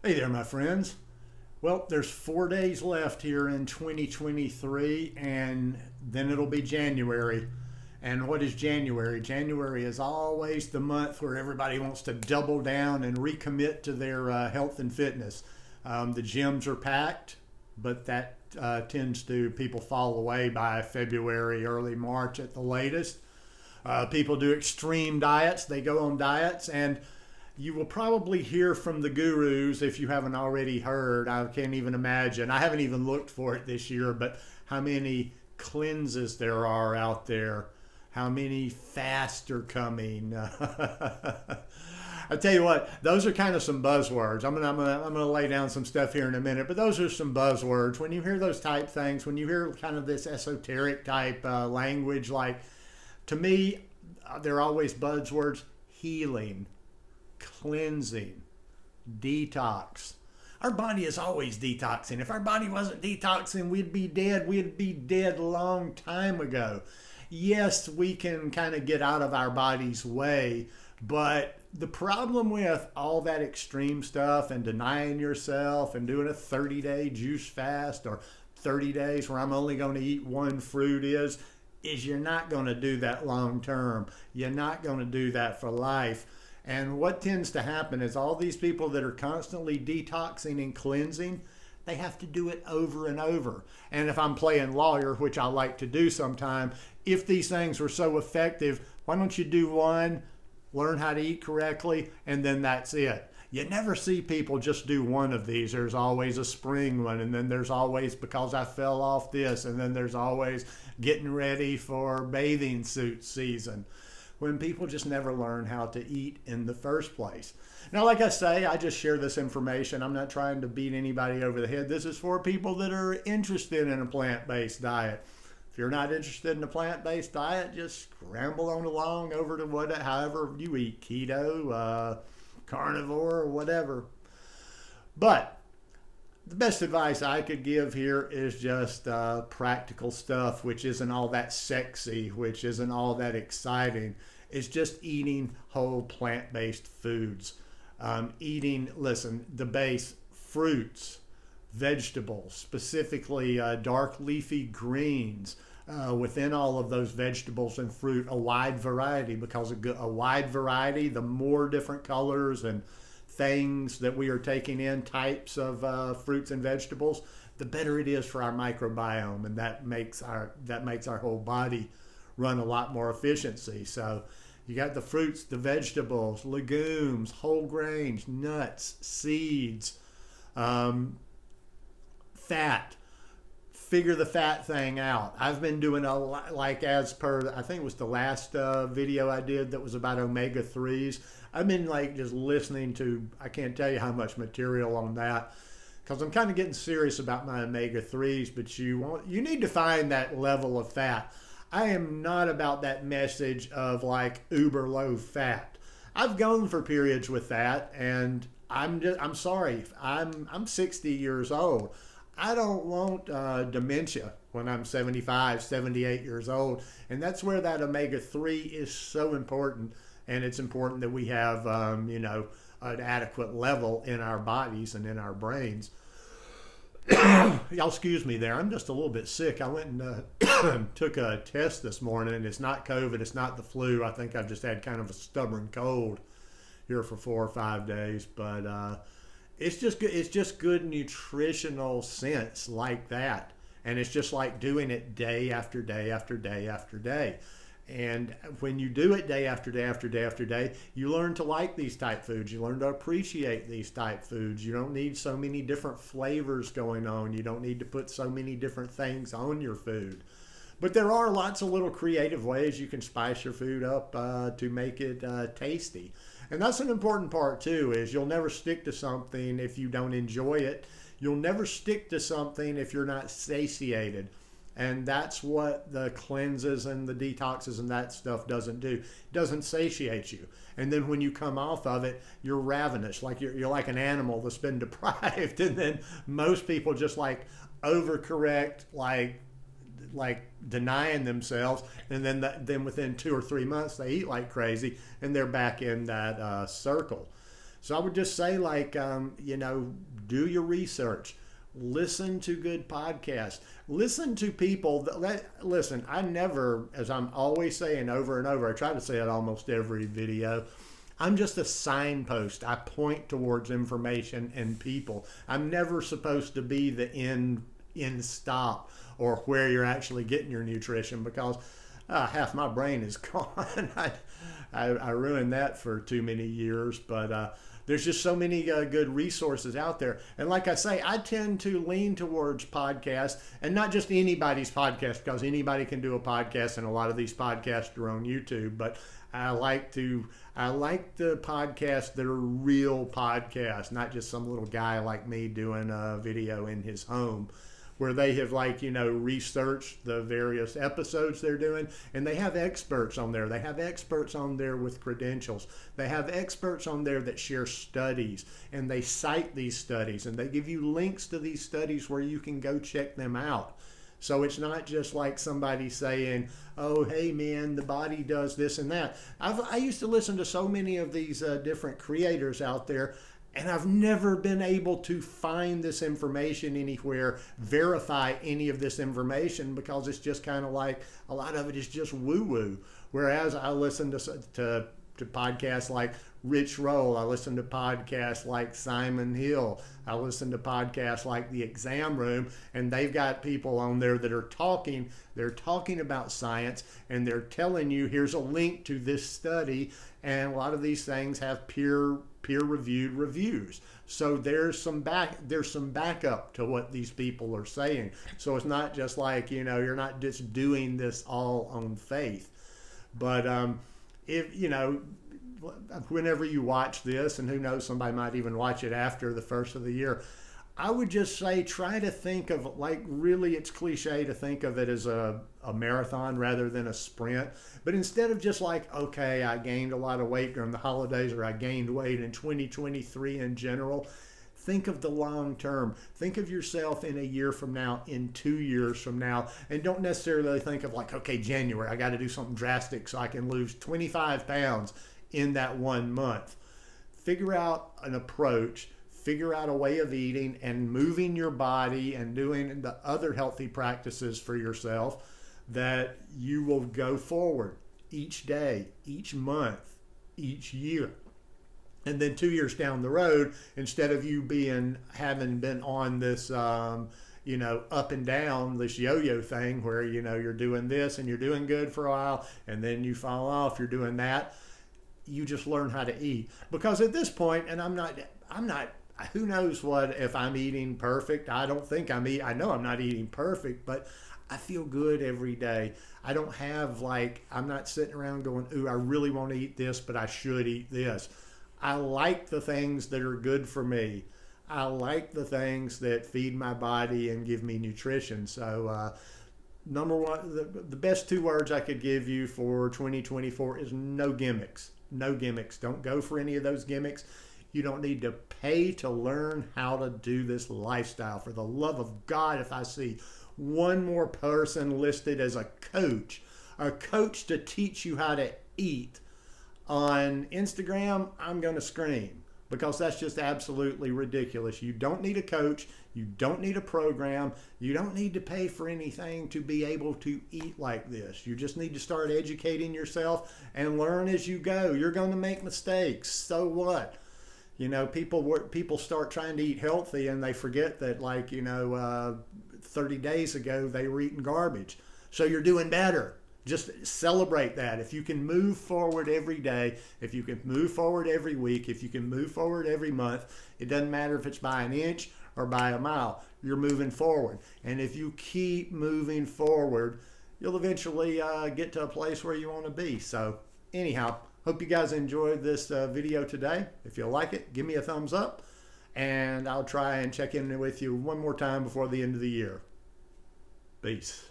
Hey there, my friends. Well, there's 4 days left here in 2023, and then it'll be January. And what is January? January is always the month where everybody wants to double down and recommit to their health and fitness. The gyms are packed, but that tends to people fall away by February, early March at the latest. People do extreme diets. They go on diets, and you will probably hear from the gurus if you haven't already heard. I can't even imagine. I haven't even looked for it this year, but how many cleanses there are out there, how many fasts are coming. I tell you what, those are kind of some buzzwords. I'm gonna lay down some stuff here in a minute, but those are some buzzwords. When you hear those type things, when you hear kind of this esoteric type language, like to me, they're always buzzwords: healing, cleansing, detox. Our body is always detoxing. If our body wasn't detoxing, we'd be dead. We'd be dead a long time ago. Yes, we can kind of get out of our body's way, but the problem with all that extreme stuff and denying yourself and doing a 30-day juice fast or 30 days where I'm only going to eat one fruit is you're not going to do that long term. You're not going to do that for life. And what tends to happen is all these people that are constantly detoxing and cleansing, they have to do it over and over. And if I'm playing lawyer, which I like to do sometime, if these things were so effective, why don't you do one, learn how to eat correctly, and then that's it? You never see people just do one of these. There's always a spring one, and then there's always because I fell off this, and then there's always getting ready for bathing suit season, when people just never learn how to eat in the first place. Now, like I say, I just share this information. I'm not trying to beat anybody over the head. This is for people that are interested in a plant-based diet. If you're not interested in a plant-based diet, just scramble on along over to however you eat, keto, carnivore, or whatever. But the best advice I could give here is just practical stuff, which isn't all that sexy, which isn't all that exciting. It's just eating whole plant-based foods. The base fruits, vegetables, specifically dark leafy greens. Within all of those vegetables and fruit, a wide variety, because a wide variety, the more different colors and things that we are taking in, types of fruits and vegetables, the better it is for our microbiome, and that makes our whole body run a lot more efficiency. So you got the fruits, the vegetables, legumes, whole grains, nuts, seeds, fat. Figure the fat thing out. I've been doing a lot, like as per, I think it was the last video I did that was about omega-3s. I've been like just listening to, I can't tell you how much material on that, because I'm kind of getting serious about my omega-3s, but you need to find that level of fat. I am not about that message of like uber low fat. I've gone for periods with that, and I'm sorry, I'm 60 years old. I don't want dementia when I'm 75, 78 years old. And that's where that omega-3 is so important. And it's important that we have, an adequate level in our bodies and in our brains. Y'all excuse me there. I'm just a little bit sick. I went and took a test this morning, and it's not COVID. It's not the flu. I think I've just had kind of a stubborn cold here for 4 or 5 days. But it's just good nutritional sense like that. And it's just like doing it day after day after day after day. And when you do it day after day after day after day, you learn to like these type foods. You learn to appreciate these type foods. You don't need so many different flavors going on. You don't need to put so many different things on your food. But there are lots of little creative ways you can spice your food up to make it tasty. And that's an important part too, is you'll never stick to something if you don't enjoy it. You'll never stick to something if you're not satiated. And that's what the cleanses and the detoxes and that stuff doesn't do. It doesn't satiate you. And then when you come off of it, you're ravenous, like you're like an animal that's been deprived. And then most people just like overcorrect, like denying themselves, and then within 2 or 3 months they eat like crazy, and they're back in that circle. So I would just say, like, do your research. Listen to good podcasts. Listen to people listen, I never, as I'm always saying over and over, I try to say it almost every video, I'm just a signpost. I point towards information and people. I'm never supposed to be the end stop or where you're actually getting your nutrition, because half my brain is gone. I ruined that for too many years, but there's just so many good resources out there. And like I say, I tend to lean towards podcasts, and not just anybody's podcast, because anybody can do a podcast, and a lot of these podcasts are on YouTube. But I like the podcasts that are real podcasts, not just some little guy like me doing a video in his home, where they have, like, researched the various episodes they're doing, and they have experts on there. They have experts on there with credentials. They have experts on there that share studies, and they cite these studies, and they give you links to these studies where you can go check them out. So it's not just like somebody saying, oh, hey man, the body does this and that. I used to listen to so many of these different creators out there, and I've never been able to find this information anywhere, verify any of this information, because it's just kind of like, a lot of it is just woo-woo. Whereas I listen to podcasts like Rich Roll, I listen to podcasts like Simon Hill, I listen to podcasts like The Exam Room, and they've got people on there that are talking, they're talking about science, and they're telling you, here's a link to this study, and a lot of these things have peer-reviewed reviews. So there's some backup to what these people are saying. So it's not just like, you're not just doing this all on faith. But if whenever you watch this, and who knows, somebody might even watch it after the first of the year, I would just say, try to think of, like, really, it's cliche to think of it as a marathon rather than a sprint. But instead of just like, okay, I gained a lot of weight during the holidays, or I gained weight in 2023 in general, think of the long term. Think of yourself in a year from now, in 2 years from now, and don't necessarily think of like, okay, January, I got to do something drastic so I can lose 25 pounds in that 1 month. Figure out an approach, figure out a way of eating and moving your body and doing the other healthy practices for yourself, that you will go forward each day, each month, each year. And then 2 years down the road, instead of you having been on this up and down, this yo-yo thing where you're doing this and you're doing good for a while and then you fall off, you're doing that, you just learn how to eat. Because at this point, and I'm not who knows what, if I'm eating perfect. I don't think I know I'm not eating perfect, but I feel good every day. I don't have I'm not sitting around going, ooh, I really want to eat this, but I should eat this. I like the things that are good for me. I like the things that feed my body and give me nutrition. So number one, the best 2 words I could give you for 2024 is no gimmicks. No gimmicks. Don't go for any of those gimmicks. You don't need to pay to learn how to do this lifestyle. For the love of God, if I see one more person listed as a coach to teach you how to eat on Instagram, I'm going to scream, because that's just absolutely ridiculous. You don't need a coach. You don't need a program. You don't need to pay for anything to be able to eat like this. You just need to start educating yourself and learn as you go. You're going to make mistakes. So what? People start trying to eat healthy and they forget that 30 days ago they were eating garbage. So you're doing better. Just celebrate that. If you can move forward every day, if you can move forward every week, if you can move forward every month, it doesn't matter if it's by an inch or by a mile, you're moving forward. And if you keep moving forward, you'll eventually get to a place where you want to be. So anyhow, hope you guys enjoyed this video today. If you like it, give me a thumbs up, and I'll try and check in with you one more time before the end of the year. Peace.